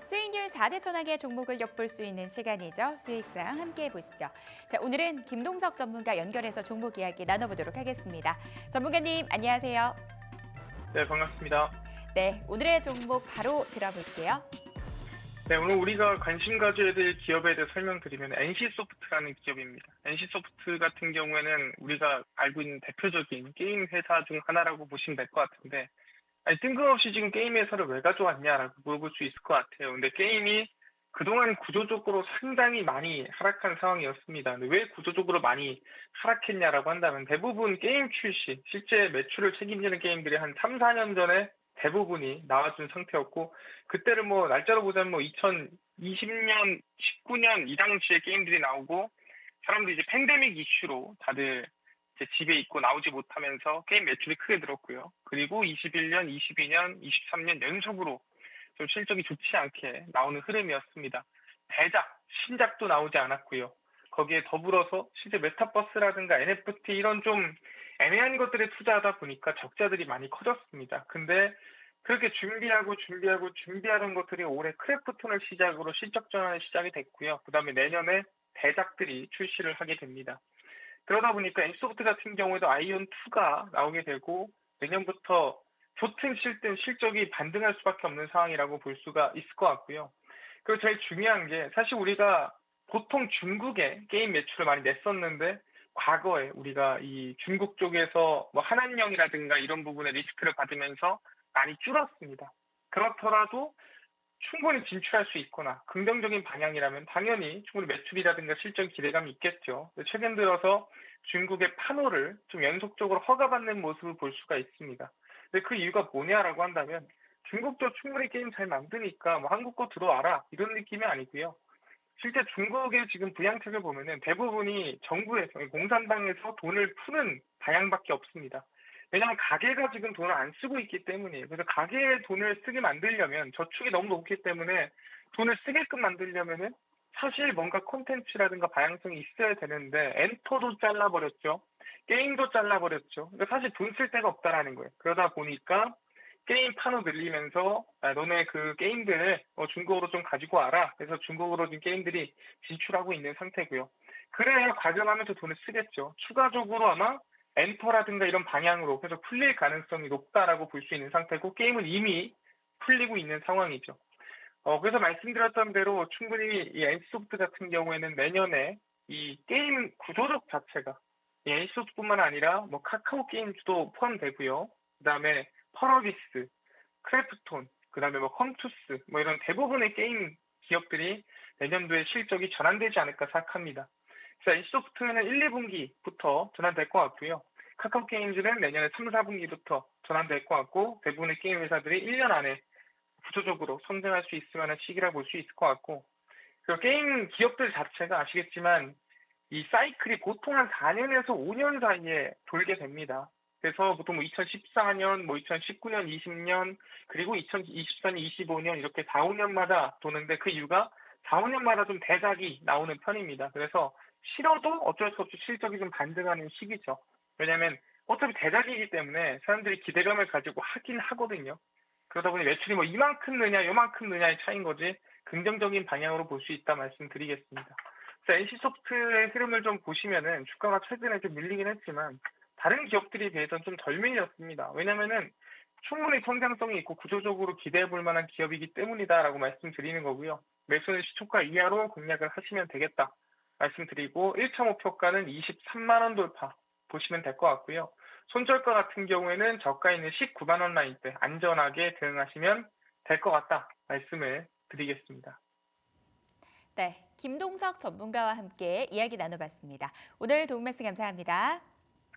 수익률 4대 천왕의 종목을 엿볼 수 있는 시간이죠. 수익상 함께해 보시죠. 자, 오늘은 김동석 전문가 연결해서 종목 이야기 나눠보도록 하겠습니다. 전문가님, 안녕하세요. 네, 반갑습니다. 네, 오늘의 종목 바로 들어볼게요. 네, 오늘 우리가 관심 가져야 될 기업에 대해 설명드리면 NC소프트라는 기업입니다. NC소프트 같은 경우에는 우리가 알고 있는 대표적인 게임 회사 중 하나라고 보시면 될 것 같은데, 아니, 뜬금없이 지금 게임 회사를 왜 가져왔냐라고 물어볼 수 있을 것 같아요. 근데 게임이 그동안 구조적으로 상당히 많이 하락한 상황이었습니다. 근데 왜 구조적으로 많이 하락했냐라고 한다면 대부분 게임 출시, 실제 매출을 책임지는 게임들이 한 3, 4년 전에 대부분이 나와준 상태였고, 그때를 뭐 날짜로 보자면 뭐 2020년, 19년 이 당시에 게임들이 나오고, 사람들이 이제 팬데믹 이슈로 다들 이제 집에 있고 나오지 못하면서 게임 매출이 크게 늘었고요. 그리고 21년, 22년, 23년 연속으로 좀 실적이 좋지 않게 나오는 흐름이었습니다. 대작, 신작도 나오지 않았고요. 거기에 더불어서 실제 메타버스라든가 NFT 이런 좀 애매한 것들에 투자하다 보니까 적자들이 많이 커졌습니다. 근데 그렇게 준비하던 것들이 올해 크래프톤을 시작으로 실적 전환이 시작이 됐고요. 그다음에 내년에 대작들이 출시를 하게 됩니다. 그러다 보니까 NC소프트 같은 경우에도 아이온2가 나오게 되고 내년부터 좋든 싫든 실적이 반등할 수밖에 없는 상황이라고 볼 수가 있을 것 같고요. 그리고 제일 중요한 게 사실 우리가 보통 중국에 게임 매출을 많이 냈었는데 과거에 우리가 이 중국 쪽에서 뭐 한한령이라든가 이런 부분에 리스크를 받으면서 많이 줄었습니다. 그렇더라도 충분히 진출할 수 있거나 긍정적인 방향이라면 당연히 충분히 매출이라든가 실적 기대감이 있겠죠. 최근 들어서 중국의 판호를 좀 연속적으로 허가받는 모습을 볼 수가 있습니다. 근데 그 이유가 뭐냐라고 한다면 중국도 충분히 게임 잘 만드니까 뭐 한국 거 들어와라 이런 느낌이 아니고요. 실제 중국의 지금 부양책을 보면은 대부분이 정부에서 공산당에서 돈을 푸는 방향밖에 없습니다. 왜냐하면 가게가 지금 돈을 안 쓰고 있기 때문이에요. 그래서 가게에 돈을 쓰게 만들려면 저축이 너무 높기 때문에 돈을 쓰게끔 만들려면은 사실 뭔가 콘텐츠라든가 방향성이 있어야 되는데 엔터도 잘라버렸죠. 게임도 잘라버렸죠. 그러니까 사실 돈 쓸 데가 없다라는 거예요. 그러다 보니까 게임 판호 늘리면서 너네 그 게임들을 중국으로 좀 가지고 와라. 그래서 중국으로 지금 게임들이 진출하고 있는 상태고요. 그래야 과금하면서 돈을 쓰겠죠. 추가적으로 아마 엔터라든가 이런 방향으로 계속 풀릴 가능성이 높다라고 볼 수 있는 상태고 게임은 이미 풀리고 있는 상황이죠. 그래서 말씀드렸던 대로 충분히 이 NC소프트 같은 경우에는 내년에 이 게임 구조적 자체가 이 NC소프트뿐만 아니라 뭐 카카오 게임즈도 포함되고요. 그다음에 펄어비스, 크래프톤, 그다음에 뭐 컴투스 뭐 이런 대부분의 게임 기업들이 내년도에 실적이 전환되지 않을까 생각합니다. 그래서 NC소프트는 1, 2분기부터 전환될 것 같고요. 카카오 게임즈는 내년에 3, 4분기부터 전환될 것 같고 대부분의 게임 회사들이 1년 안에 구조적으로 성장할 수 있을 만한 시기라 볼 수 있을 것 같고 그리고 게임 기업들 자체가 아시겠지만 이 사이클이 보통 한 4년에서 5년 사이에 돌게 됩니다. 그래서 보통 뭐 2014년, 뭐 2019년, 20년, 그리고 2024년, 25년 이렇게 4, 5년마다 도는데 그 이유가 4, 5년마다 좀 대작이 나오는 편입니다. 그래서 싫어도 어쩔 수 없이 실적이 좀 반등하는 시기죠. 왜냐하면 어차피 대작이기 때문에 사람들이 기대감을 가지고 하긴 하거든요. 그러다 보니 매출이 뭐 이만큼 느냐, 요만큼 느냐의 차이인 거지 긍정적인 방향으로 볼 수 있다 말씀드리겠습니다. 그래서 NC소프트의 흐름을 좀 보시면은 주가가 최근에 좀 밀리긴 했지만 다른 기업들에 비해서는 좀 덜 밀렸습니다. 왜냐면은 충분히 성장성이 있고 구조적으로 기대해 볼 만한 기업이기 때문이다라고 말씀드리는 거고요. 매수는 시초가 이하로 공략을 하시면 되겠다 말씀드리고 1차 목표가는 23만 원 돌파 보시면 될 것 같고요. 손절가 같은 경우에는 저가 있는 19만 원 라인대 안전하게 대응하시면 될 것 같다 말씀을 드리겠습니다. 네, 김동석 전문가와 함께 이야기 나눠봤습니다. 오늘 도움 말씀 감사합니다.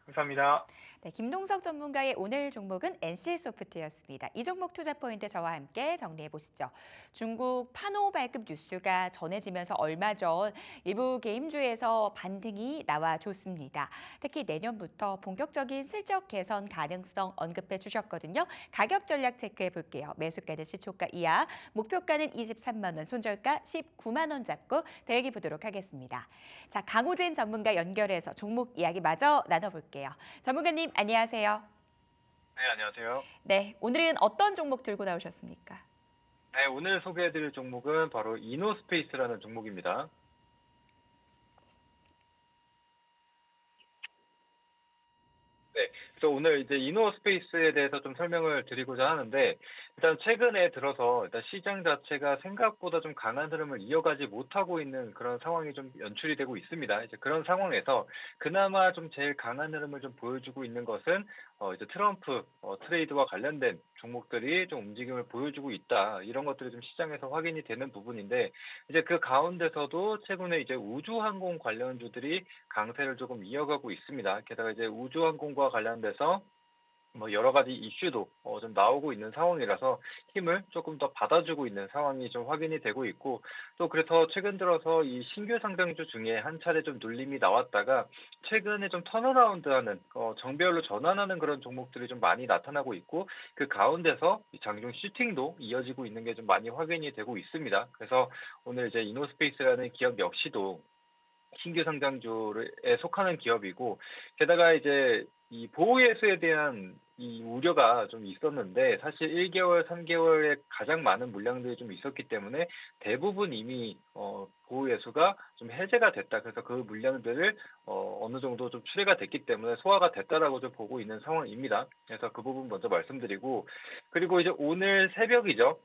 감사합니다. 네, 김동석 전문가의 오늘 종목은 NC소프트였습니다. 이 종목 투자 포인트 저와 함께 정리해 보시죠. 중국 판호 발급 뉴스가 전해지면서 얼마 전 일부 게임주에서 반등이 나와줬습니다. 특히 내년부터 본격적인 실적 개선 가능성 언급해 주셨거든요. 가격 전략 체크해 볼게요. 매수가는 시초가 이하, 목표가는 23만 원, 손절가 19만 원 잡고 대기 보도록 하겠습니다. 자, 강호진 전문가 연결해서 종목 이야기 마저 나눠볼게요. 전문가님, 안녕하세요. 네, 안녕하세요. 네, 오늘은 어떤 종목 들고 나오셨습니까? 네, 오늘 소개해드릴 종목은 바로 이노스페이스라는 종목입니다. 네. 그래서 오늘 이제 이노스페이스에 대해서 좀 설명을 드리고자 하는데, 일단 최근에 들어서 일단 시장 자체가 생각보다 좀 강한 흐름을 이어가지 못하고 있는 그런 상황이 좀 연출이 되고 있습니다. 이제 그런 상황에서 그나마 좀 제일 강한 흐름을 좀 보여주고 있는 것은 이제 트럼프 트레이드와 관련된 종목들이 좀 움직임을 보여주고 있다. 이런 것들이 좀 시장에서 확인이 되는 부분인데, 이제 그 가운데서도 최근에 이제 우주항공 관련주들이 강세를 조금 이어가고 있습니다. 게다가 이제 우주항공과 관련돼서 뭐 여러 가지 이슈도 좀 나오고 있는 상황이라서 힘을 조금 더 받아주고 있는 상황이 좀 확인이 되고 있고, 또 그래서 최근 들어서 이 신규 상장주 중에 한 차례 좀 눌림이 나왔다가 최근에 좀 턴어라운드하는 정배열로 전환하는 그런 종목들이 좀 많이 나타나고 있고, 그 가운데서 이 장중 슈팅도 이어지고 있는 게 좀 많이 확인이 되고 있습니다. 그래서 오늘 이제 이노스페이스라는 기업 역시도 신규 상장주에 속하는 기업이고, 게다가 이제 이 보호예수에 대한 이 우려가 좀 있었는데, 사실 1개월, 3개월에 가장 많은 물량들이 좀 있었기 때문에 대부분 이미 보호예수가 좀 해제가 됐다. 그래서 그 물량들을 어느 정도 좀 출회가 됐기 때문에 소화가 됐다라고 좀 보고 있는 상황입니다. 그래서 그 부분 먼저 말씀드리고, 그리고 이제 오늘 새벽이죠.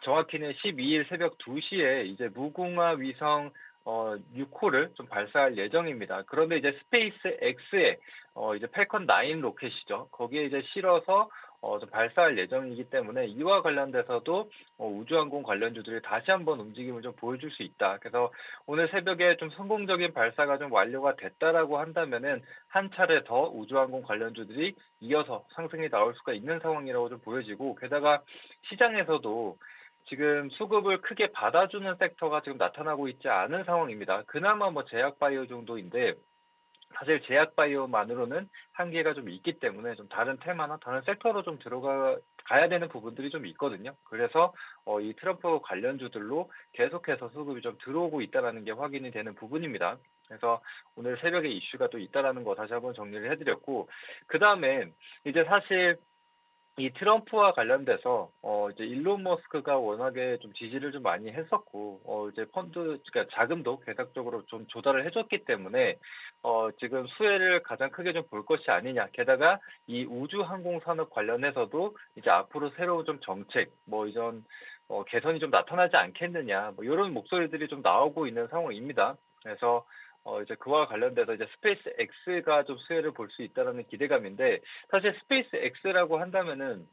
정확히는 12일 새벽 2시에 이제 무궁화 위성 6호를 좀 발사할 예정입니다. 그런데 이제 스페이스 X에 이제 팔컨 9 로켓이죠. 거기에 이제 실어서 좀 발사할 예정이기 때문에 이와 관련돼서도 우주항공 관련주들이 다시 한번 움직임을 좀 보여줄 수 있다. 그래서 오늘 새벽에 좀 성공적인 발사가 좀 완료가 됐다라고 한다면은 한 차례 더 우주항공 관련주들이 이어서 상승이 나올 수가 있는 상황이라고 좀 보여지고, 게다가 시장에서도 지금 수급을 크게 받아주는 섹터가 지금 나타나고 있지 않은 상황입니다. 그나마 뭐 제약바이오 정도인데, 사실 제약바이오만으로는 한계가 좀 있기 때문에 좀 다른 테마나 다른 섹터로 좀 가야 되는 부분들이 좀 있거든요. 그래서 이 트럼프 관련주들로 계속해서 수급이 좀 들어오고 있다는 게 확인이 되는 부분입니다. 그래서 오늘 새벽에 이슈가 또 있다는 거 다시 한번 정리를 해드렸고, 그 다음에 이제 사실 이 트럼프와 관련돼서 이제 일론 머스크가 워낙에 좀 지지를 좀 많이 했었고, 이제 그러니까 자금도 계속적으로 좀 조달을 해줬기 때문에 지금 수혜를 가장 크게 좀 볼 것이 아니냐. 게다가 이 우주 항공 산업 관련해서도 이제 앞으로 새로운 좀 정책, 뭐 이전 개선이 좀 나타나지 않겠느냐, 뭐 이런 목소리들이 좀 나오고 있는 상황입니다. 그래서 이제 그와 관련돼서 이제 스페이스 X가 좀 수혜를 볼 수 있다라는 기대감인데, 사실 스페이스 X라고 한다면은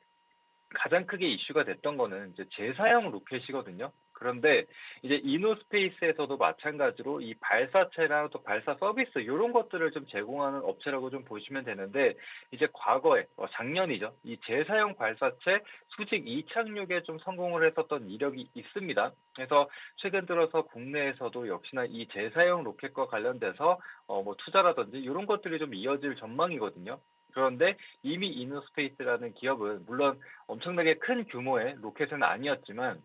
가장 크게 이슈가 됐던 거는 이제 재사용 로켓이거든요. 그런데 이제 이노스페이스에서도 마찬가지로 이 발사체랑 또 발사 서비스 이런 것들을 좀 제공하는 업체라고 좀 보시면 되는데, 이제 과거에 작년이죠. 이 재사용 발사체 수직 이착륙에 좀 성공을 했었던 이력이 있습니다. 그래서 최근 들어서 국내에서도 역시나 이 재사용 로켓과 관련돼서 뭐 투자라든지 이런 것들이 좀 이어질 전망이거든요. 그런데 이미 이노스페이스라는 기업은 물론 엄청나게 큰 규모의 로켓은 아니었지만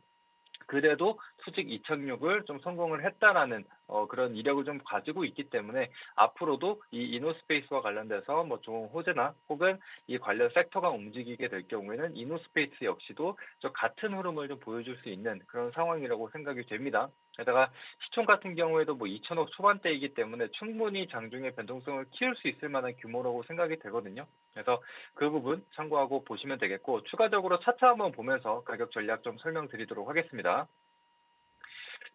그래도 수직 이착륙을 좀 성공을 했다라는 그런 이력을 좀 가지고 있기 때문에 앞으로도 이 이노스페이스와 관련돼서 뭐 좋은 호재나 혹은 이 관련 섹터가 움직이게 될 경우에는 이노스페이스 역시도 저 같은 흐름을 좀 보여줄 수 있는 그런 상황이라고 생각이 됩니다. 게다가 시총 같은 경우에도 뭐 2천억 초반대이기 때문에 충분히 장중의 변동성을 키울 수 있을 만한 규모라고 생각이 되거든요. 그래서 그 부분 참고하고 보시면 되겠고, 추가적으로 차트 한번 보면서 가격 전략 좀 설명드리도록 하겠습니다.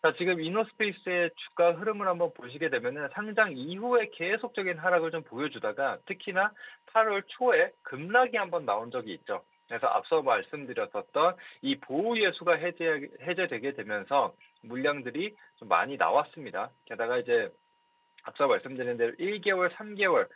자, 지금 이노스페이스의 주가 흐름을 한번 보시게 되면은 상장 이후에 계속적인 하락을 좀 보여주다가 특히나 8월 초에 급락이 한번 나온 적이 있죠. 그래서 앞서 말씀드렸었던 이 보호 예수가 해제되게 되면서 물량들이 좀 많이 나왔습니다. 게다가 이제 앞서 말씀드린 대로 1개월, 3개월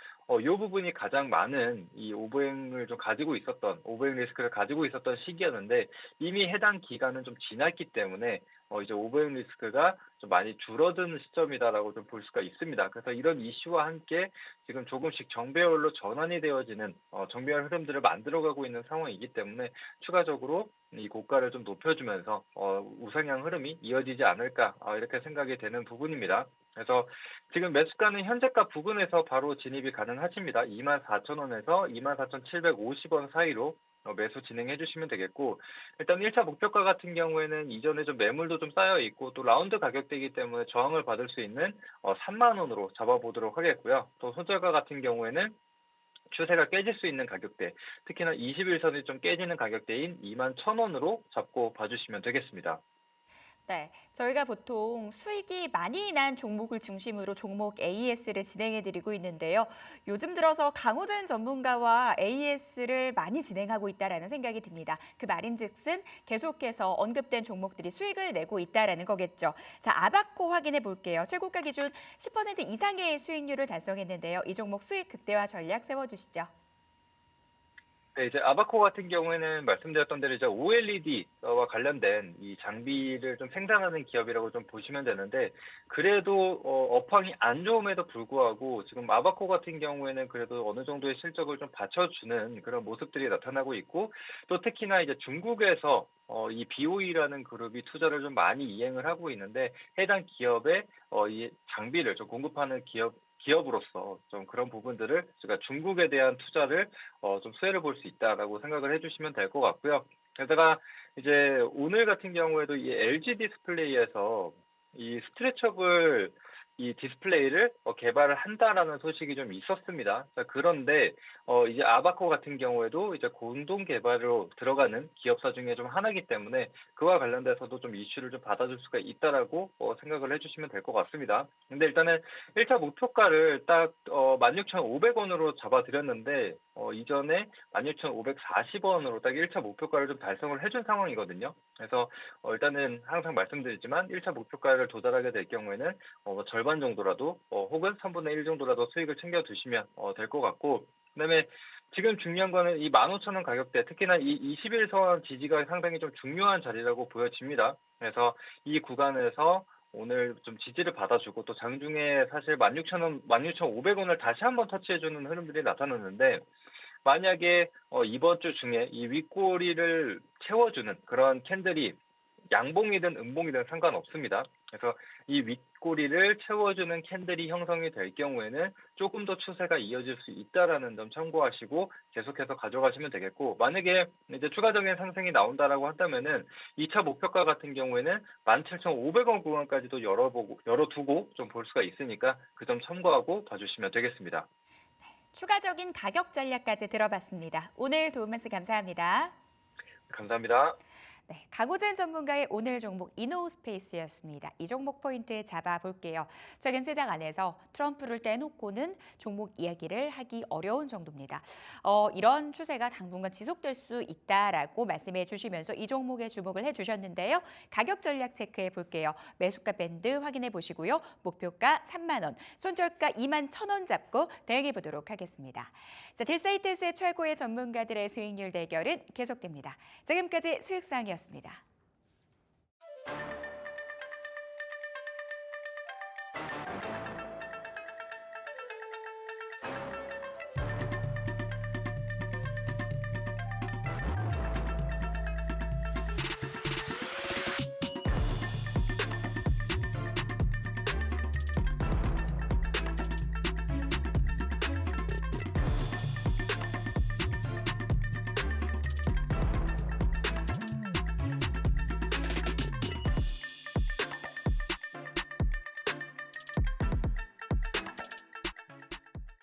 요 부분이 가장 많은 이 오버행 리스크를 가지고 있었던 시기였는데, 이미 해당 기간은 좀 지났기 때문에 이제 오버행 리스크가 좀 많이 줄어든 시점이다라고 좀 볼 수가 있습니다. 그래서 이런 이슈와 함께 지금 조금씩 정배열로 전환이 되어지는 정배열 흐름들을 만들어가고 있는 상황이기 때문에 추가적으로 이 고가를 좀 높여주면서 우상향 흐름이 이어지지 않을까 이렇게 생각이 되는 부분입니다. 그래서 지금 매수가는 현재가 부근에서 바로 진입이 가능하십니다. 24,000원에서 24,750원 사이로 매수 진행해 주시면 되겠고, 일단 1차 목표가 같은 경우에는 이전에 좀 매물도 좀 쌓여 있고 또 라운드 가격대이기 때문에 저항을 받을 수 있는 3만 원으로 잡아보도록 하겠고요. 또 손절가 같은 경우에는 추세가 깨질 수 있는 가격대, 특히나 21선이 좀 깨지는 가격대인 2만 1,000원으로 잡고 봐주시면 되겠습니다. 네, 저희가 보통 수익이 많이 난 종목을 중심으로 종목 AS를 진행해드리고 있는데요. 요즘 들어서 강호준 전문가와 AS를 많이 진행하고 있다라는 생각이 듭니다. 그 말인즉슨 계속해서 언급된 종목들이 수익을 내고 있다라는 거겠죠. 자, 아바코 확인해 볼게요. 최고가 기준 10% 이상의 수익률을 달성했는데요. 이 종목 수익 극대화 전략 세워주시죠. 네, 이제 아바코 같은 경우에는 말씀드렸던 대로 이제 OLED와 관련된 이 장비를 좀 생산하는 기업이라고 좀 보시면 되는데, 그래도 업황이 안 좋음에도 불구하고 지금 아바코 같은 경우에는 그래도 어느 정도의 실적을 좀 받쳐주는 그런 모습들이 나타나고 있고, 또 특히나 이제 중국에서 이 BOE라는 그룹이 투자를 좀 많이 이행을 하고 있는데, 해당 기업에 이 장비를 좀 공급하는 기업으로서 좀 그런 부분들을 제가 중국에 대한 투자를 좀 수혜를 볼 수 있다라고 생각을 해주시면 될 것 같고요. 게다가 이제 오늘 같은 경우에도 이 LG 디스플레이에서 이 스트레쳐블 이 디스플레이를 개발을 한다라는 소식이 좀 있었습니다. 자, 그런데 이제 아바코 같은 경우에도 이제 공동 개발로 들어가는 기업사 중에 좀 하나이기 때문에 그와 관련돼서도 좀 이슈를 좀 받아줄 수가 있다라고 생각을 해주시면 될 것 같습니다. 근데 일단은 1차 목표가를 딱 16,500원으로 잡아드렸는데 이전에 16,540원으로 딱 1차 목표가를 좀 달성을 해준 상황이거든요. 그래서 일단은 항상 말씀드리지만 1차 목표가를 도달하게 될 경우에는 절반 정도라도 혹은 3분의 1 정도라도 수익을 챙겨 두시면 될 것 같고, 그다음에 지금 중요한 거는 이 15,000원 가격대, 특히나 이 21선 지지가 상당히 좀 중요한 자리라고 보여집니다. 그래서 이 구간에서 오늘 좀 지지를 받아주고 또 장중에 사실 16,000원, 16,500원을 다시 한번 터치해주는 흐름들이 나타났는데, 만약에 이번 주 중에 이 윗꼬리를 채워주는 그런 캔들이 양봉이든 음봉이든 상관없습니다. 그래서 이 윗꼬리를 채워주는 캔들이 형성이 될 경우에는 조금 더 추세가 이어질 수 있다라는 점 참고하시고 계속해서 가져가시면 되겠고, 만약에 이제 추가적인 상승이 나온다라고 한다면은 2차 목표가 같은 경우에는 17,500원 구간까지도 열어두고 좀 볼 수가 있으니까 그 점 참고하고 봐주시면 되겠습니다. 추가적인 가격 전략까지 들어봤습니다. 오늘 도움 말씀 감사합니다. 감사합니다. 네, 강호진 전문가의 오늘 종목 이노스페이스였습니다. 이 종목 포인트 잡아볼게요. 최근 시장 안에서 트럼프를 떼놓고는 종목 이야기를 하기 어려운 정도입니다. 이런 추세가 당분간 지속될 수 있다라고 말씀해 주시면서 이 종목에 주목을 해주셨는데요. 가격 전략 체크해 볼게요. 매수가 밴드 확인해 보시고요. 목표가 3만 원, 손절가 2만 1,000원 잡고 대응해 보도록 하겠습니다. 자, 딜사이트스의 최고의 전문가들의 수익률 대결은 계속됩니다. 지금까지 수익상이었습니다.